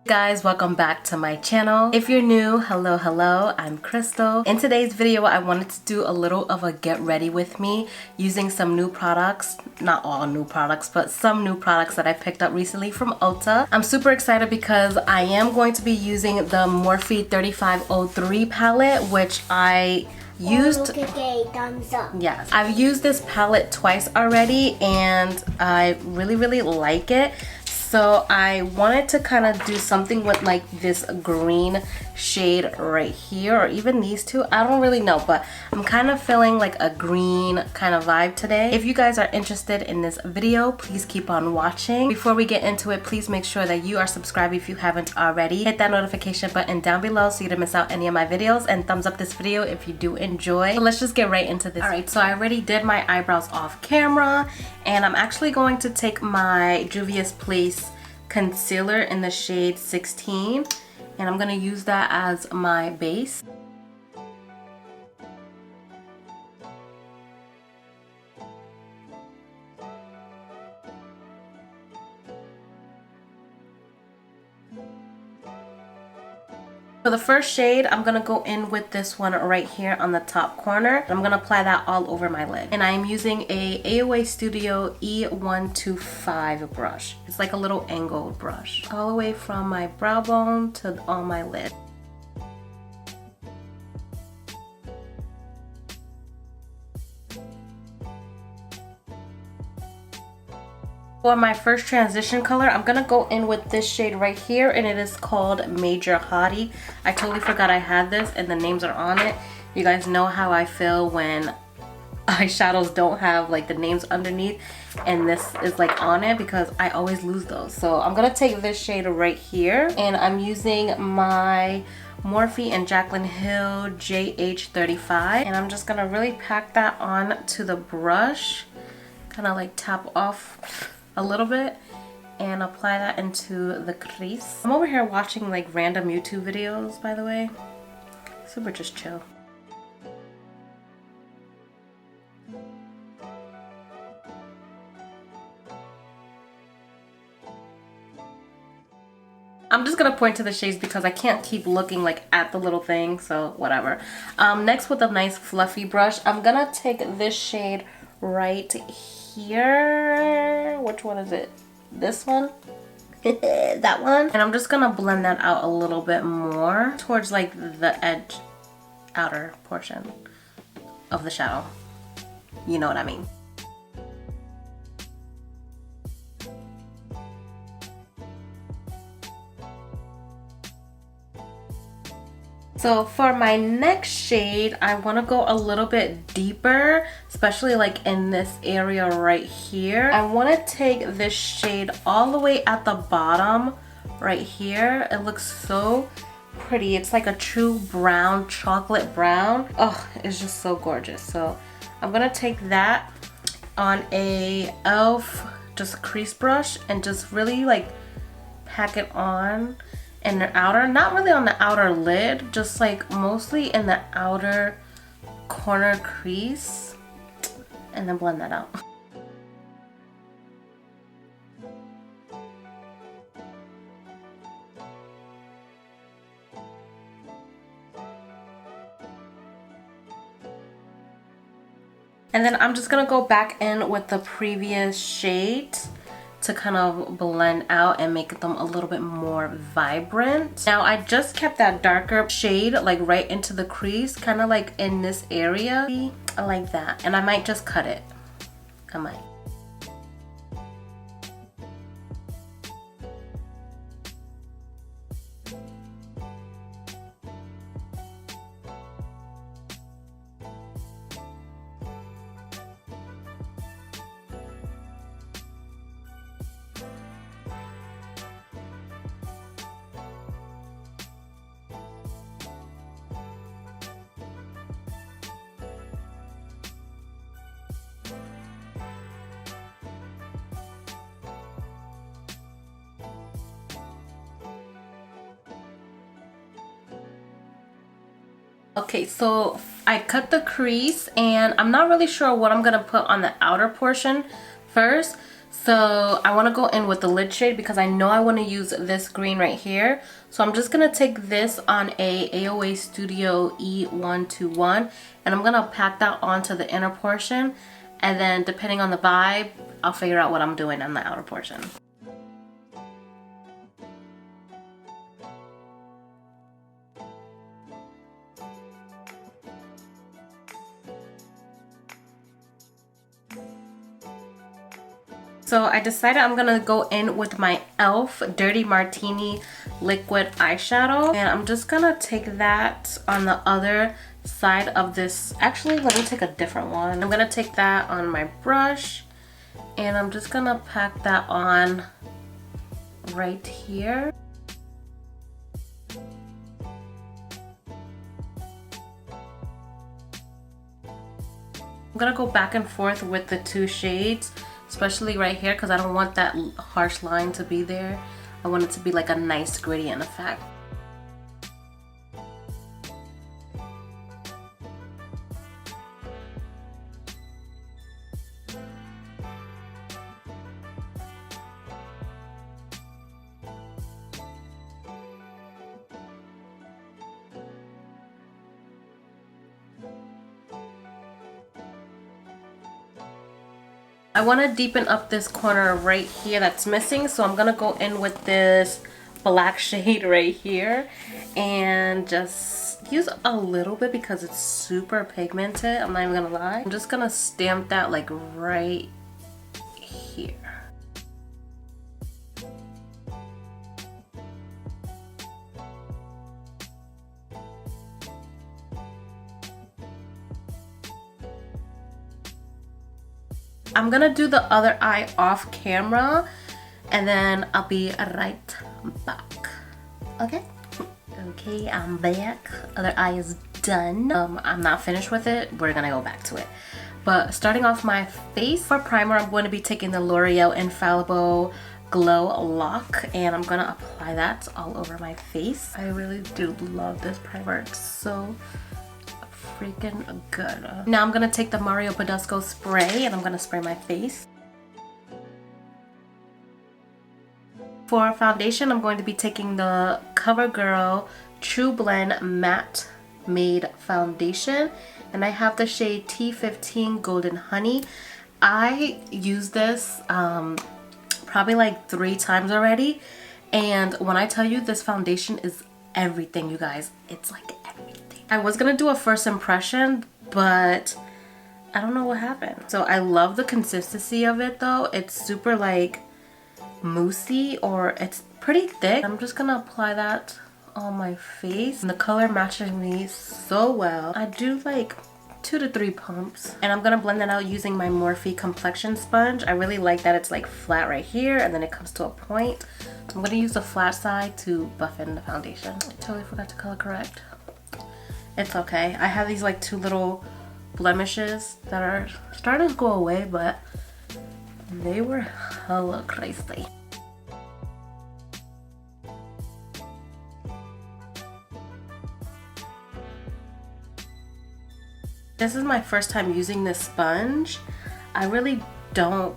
Guys, welcome back to my channel. If you're new, hello, I'm Crystal. In today's video, I wanted to do a little of a get ready with me using some new products. Not all new products, but some new products that I picked up recently from Ulta. I'm super excited because I am going to be using the Morphe 3503 palette, which I used. Look at the thumbs up. Yes, I've used this palette twice already and I really like it. So I wanted to kind of do something with like this green shade right here, or even these two. I don't really know, but I'm kind of feeling like a green kind of vibe today. If you guys are interested in this video, please keep on watching. Before we get into it, please make sure that you are subscribed if you haven't already. Hit that notification button down below so you don't miss out any of my videos, and thumbs up this video if you do enjoy. So let's just get right into this. Alright, so I already did my eyebrows off camera, and I'm actually going to take my Juvia's Place concealer in the shade 16, and I'm going to use that as my base. For the first shade, I'm going to go in with this one right here on the top corner. I'm going to apply that all over my lid. And I'm using a AOA Studio E125 brush. It's like a little angled brush. All the way from my brow bone to on my lid. For my first transition color, I'm gonna go in with this shade right here, and it is called Major Hottie. I totally forgot I had this and the names are on it. You guys know how I feel when eyeshadows don't have like the names underneath and this is like on it, because I always lose those. So I'm gonna take this shade right here, and I'm using my Morphe and Jaclyn Hill JH35, and I'm just gonna really pack that on to the brush, kind of like tap off a little bit and apply that into the crease. I'm over here watching like random YouTube videos, by the way. Super just chill. I'm just gonna point to the shades because I can't keep looking like at the little thing, so whatever. Next, with a nice fluffy brush, I'm gonna take this shade right here. Which one is it? This one? That one? And I'm just gonna blend that out a little bit more towards like the edge, outer portion of the shadow. You know what I mean. So for my next shade, I want to go a little bit deeper, especially like in this area right here. I want to take this shade all the way at the bottom right here. It looks so pretty. It's like a true brown, chocolate brown. Oh, it's just so gorgeous. So I'm going to take that on a e.l.f. just crease brush and just really like pack it on in the outer, not really on the outer lid, just like mostly in the outer corner crease, and then blend that out. And then I'm just gonna go back in with the previous shade to kind of blend out and make them a little bit more vibrant. Now I just kept that darker shade like right into the crease, kind of like in this area. I like that, and I might just cut it. I might. Okay, so I cut the crease and I'm not really sure what I'm gonna put on the outer portion first. So I want to go in with the lid shade because I know I want to use this green right here. So I'm just going to take this on a AOA Studio E121 and I'm going to pack that onto the inner portion. And then depending on the vibe, I'll figure out what I'm doing on the outer portion. So I decided I'm gonna go in with my e.l.f. Dirty Martini liquid eyeshadow, and I'm just gonna take that on the other side of this. Actually, let me take a different one. I'm gonna take that on my brush and I'm just gonna pack that on right here. I'm gonna go back and forth with the two shades, especially right here, because I don't want that harsh line to be there. I want it to be like a nice gradient effect. I want to deepen up this corner right here that's missing, so I'm going to go in with this black shade right here and just use a little bit because it's super pigmented. I'm not even going to lie. I'm just going to stamp that like right here. I'm gonna do the other eye off camera and then I'll be right back. Okay? Okay, I'm back. Other eye is done. I'm not finished with it. We're gonna go back to it. But starting off my face, for primer, I'm going to be taking the L'Oreal Infallible Glow Lock and I'm gonna apply that all over my face. I really do love this primer. It's so freaking good. Now I'm gonna take the Mario Badescu spray and I'm gonna spray my face. For foundation, I'm going to be taking the CoverGirl trueblend matte made foundation and I have the shade T15 Golden Honey. I use this probably like 3 times already, and when I tell you this foundation is everything, you guys, it's like everything. I was gonna do a first impression, but I don't know what happened. So I love the consistency of it though. It's super like moussey, or it's pretty thick. I'm just gonna apply that on my face. And the color matches me so well. I do like 2 to 3 pumps. And I'm gonna blend that out using my Morphe complexion sponge. I really like that it's like flat right here and then it comes to a point. I'm gonna use the flat side to buff in the foundation. I totally forgot to color correct. It's okay. I have these like 2 little blemishes that are starting to go away, but they were hella crazy. This is my first time using this sponge. I really don't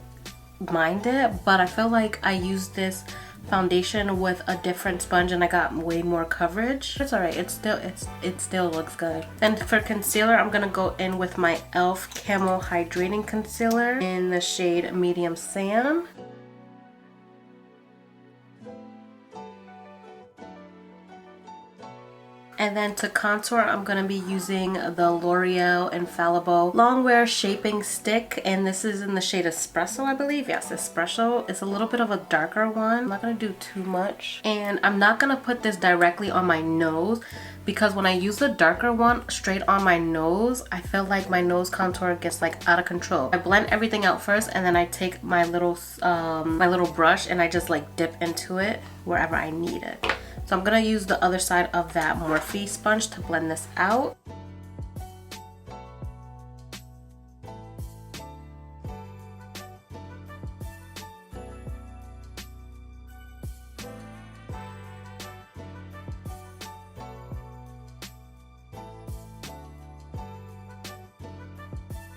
mind it, but I feel like I used this foundation with a different sponge and I got way more coverage. It's alright, it still looks good. And for concealer, I'm gonna go in with my e.l.f. Camo Hydrating Concealer in the shade Medium Sand. And then to contour, I'm going to be using the L'Oreal Infallible Longwear Shaping Stick. And this is in the shade Espresso, I believe. Yes, Espresso. It's a little bit of a darker one. I'm not going to do too much. And I'm not going to put this directly on my nose, because when I use the darker one straight on my nose, I feel like my nose contour gets like out of control. I blend everything out first and then I take my little brush and I just like dip into it wherever I need it. So I'm gonna use the other side of that Morphe sponge to blend this out.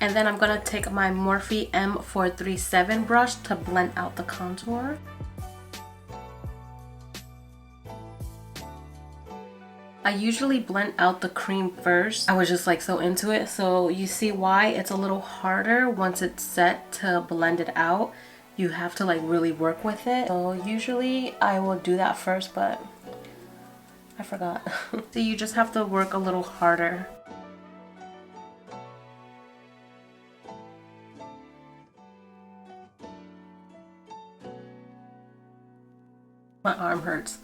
And then I'm gonna take my Morphe M437 brush to blend out the contour. I usually blend out the cream first. I was just like so into it. So you see why it's a little harder once it's set to blend it out. You have to like really work with it. So usually I will do that first, but I forgot. So you just have to work a little harder. My arm hurts.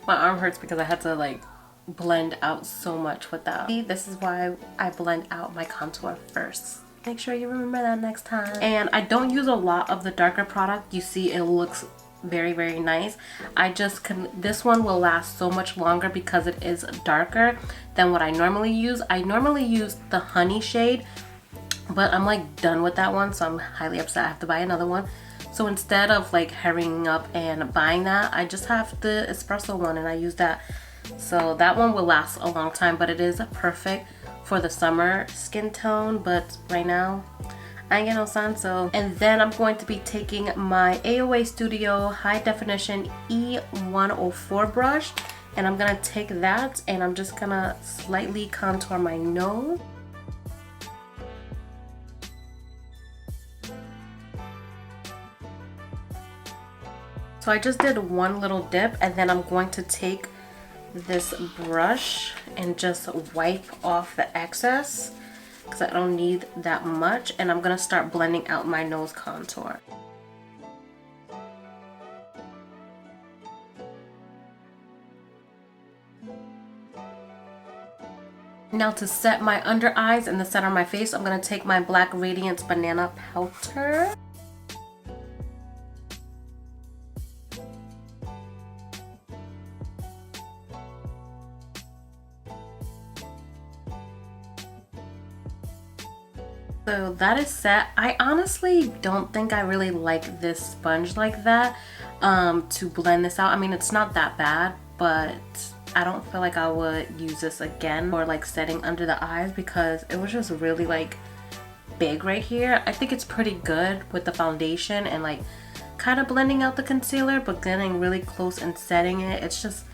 My arm hurts because I had to like blend out so much with that. See, this is why I blend out my contour first. Make sure you remember that next time. And I don't use a lot of the darker product. You see it looks very, very nice. I just this one will last so much longer because it is darker than what I normally use. I normally use the honey shade, but I'm like done with that one, so I'm highly upset I have to buy another one. So instead of like hurrying up and buying that, I just have the espresso one and I use that. So that one will last a long time, but it is perfect for the summer skin tone. But right now, I ain't get no sun, so. And then I'm going to be taking my AOA Studio High Definition E104 brush. And I'm gonna take that and I'm just gonna slightly contour my nose. So I just did one little dip and then I'm going to take this brush and just wipe off the excess because I don't need that much, and I'm going to start blending out my nose contour. Now to set my under eyes and the center of my face, I'm going to take my black Radiance Banana Powder. So that is set. I honestly don't think I really like this sponge like that to blend this out. I mean, it's not that bad, but I don't feel like I would use this again for like setting under the eyes because it was just really like big right here. I think it's pretty good with the foundation and like kind of blending out the concealer, but getting really close and setting it, it's just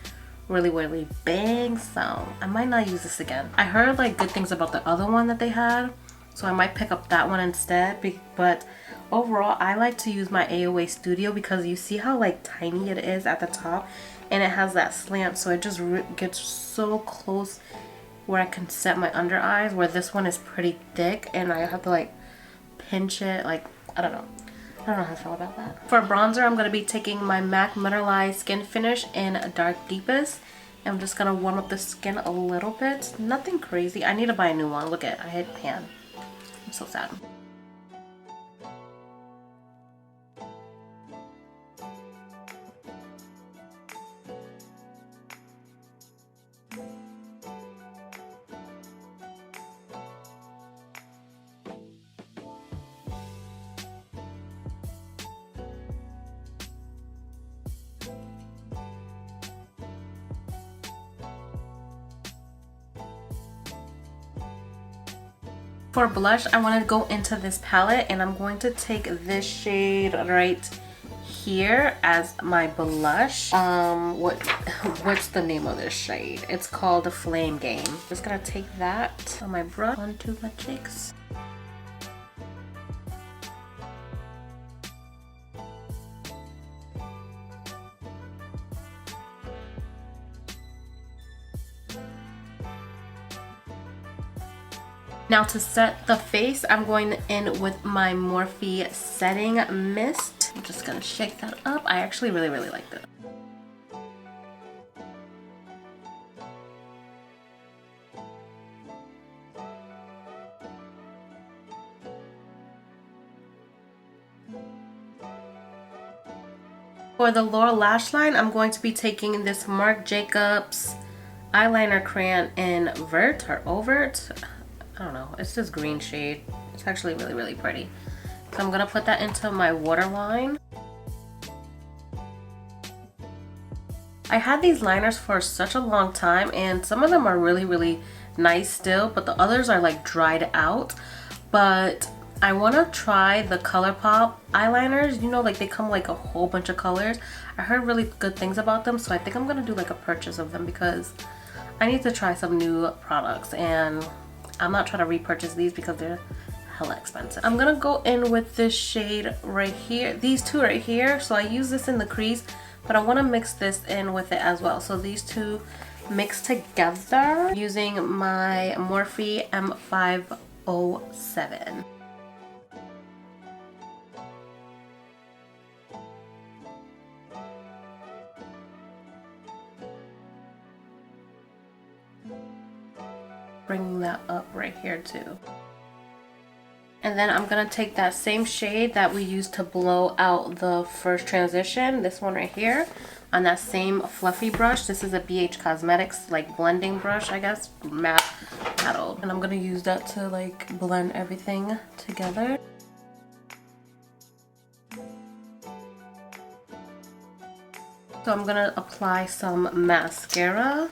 really, really big. So I might not use this again. I heard like good things about the other one that they had, so I might pick up that one instead. But overall, I like to use my AOA Studio because you see how like tiny it is at the top and it has that slant, so it just gets so close where I can set my under eyes, where this one is pretty thick and I have to like pinch it. Like, I don't know how I feel about that. For bronzer, I'm going to be taking my MAC Mineralized Skin Finish in Dark Deepest. I'm just going to warm up the skin a little bit. Nothing crazy. I need to buy a new one. Look at, I hit pan. I'm so sad. For blush, I want to go into this palette and I'm going to take this shade right here as my blush. What's the name of this shade? It's called Flame Game. Just gonna take that on my brush onto my cheeks. Now to set the face, I'm going in with my Morphe Setting Mist. I'm just gonna shake that up. I actually really, really like this. For the lower lash line, I'm going to be taking this Marc Jacobs eyeliner crayon in Vert or Overt. I don't know, it's this green shade. It's actually really, really pretty. So I'm gonna put that into my waterline. I had these liners for such a long time and some of them are really, really nice still, but the others are like dried out. But I want to try the ColourPop eyeliners. You know, like they come like a whole bunch of colors. I heard really good things about them, so I think I'm gonna do like a purchase of them because I need to try some new products, and I'm not trying to repurchase these because they're hella expensive. I'm gonna go in with this shade right here, these two right here. So I use this in the crease, but I want to mix this in with it as well. So these two mix together using my Morphe M507. Bringing that up right here too. And then I'm gonna take that same shade that we used to blow out the first transition, this one right here, on that same fluffy brush. This is a BH Cosmetics like blending brush, I guess, matte paddle. And I'm gonna use that to like blend everything together. So I'm gonna apply some mascara.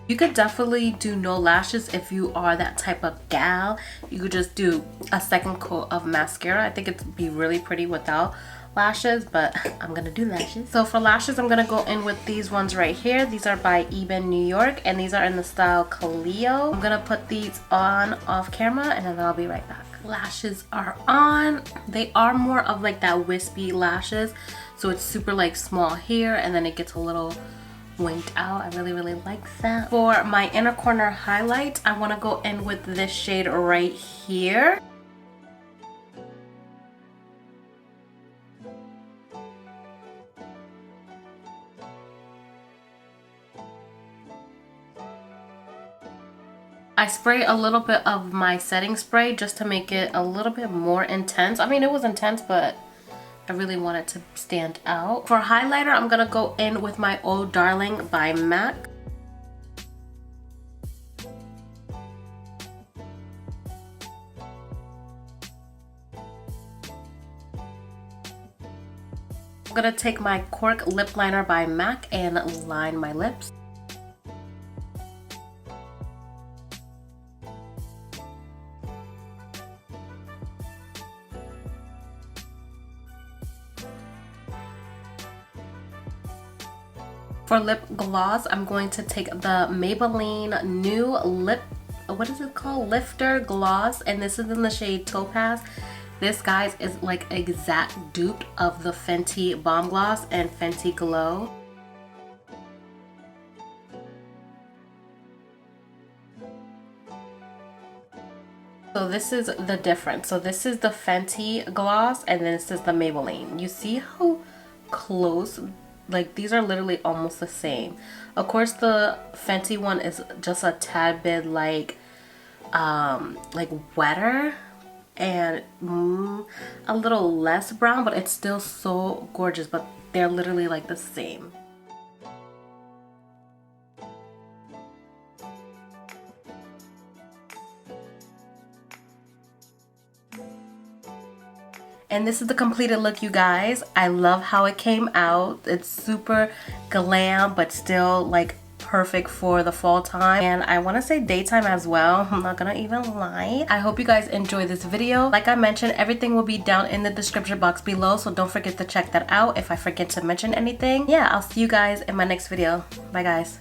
You could definitely do no lashes if you are that type of gal. You could just do a second coat of mascara. I think it'd be really pretty without lashes, but I'm gonna do lashes. So for lashes, I'm gonna go in with these ones right here. These are by Ebin, New York, and these are in the style Cleo. I'm gonna put these on off camera and then I'll be right back. Lashes are on. They are more of like that wispy lashes. So it's super like small here and then it gets a little winked out. I really like that. For my inner corner highlight, I want to go in with this shade right here. I spray a little bit of my setting spray just to make it a little bit more intense. I mean, it was intense, but I really want it to stand out. For highlighter, I'm gonna go in with my Oh Darling by MAC. I'm gonna take my Cork lip liner by MAC and line my lips. For lip gloss, I'm going to take the Maybelline new lip, what is it called? Lifter gloss, and this is in the shade Topaz. This, guys, is like exact dupe of the Fenty Bomb Gloss and Fenty Glow. So this is the difference. So this is the Fenty gloss and then this is the Maybelline. You see how close, like these are literally almost the same. Of course the Fenty one is just a tad bit like wetter and a little less brown, but it's still so gorgeous, but they're literally like the same. And this is the completed look, you guys. I love how it came out. It's super glam, but still like perfect for the fall time. And I want to say daytime as well. I'm not gonna even lie. I hope you guys enjoy this video. Like I mentioned, everything will be down in the description box below, so don't forget to check that out if I forget to mention anything. Yeah, I'll see you guys in my next video. Bye, guys.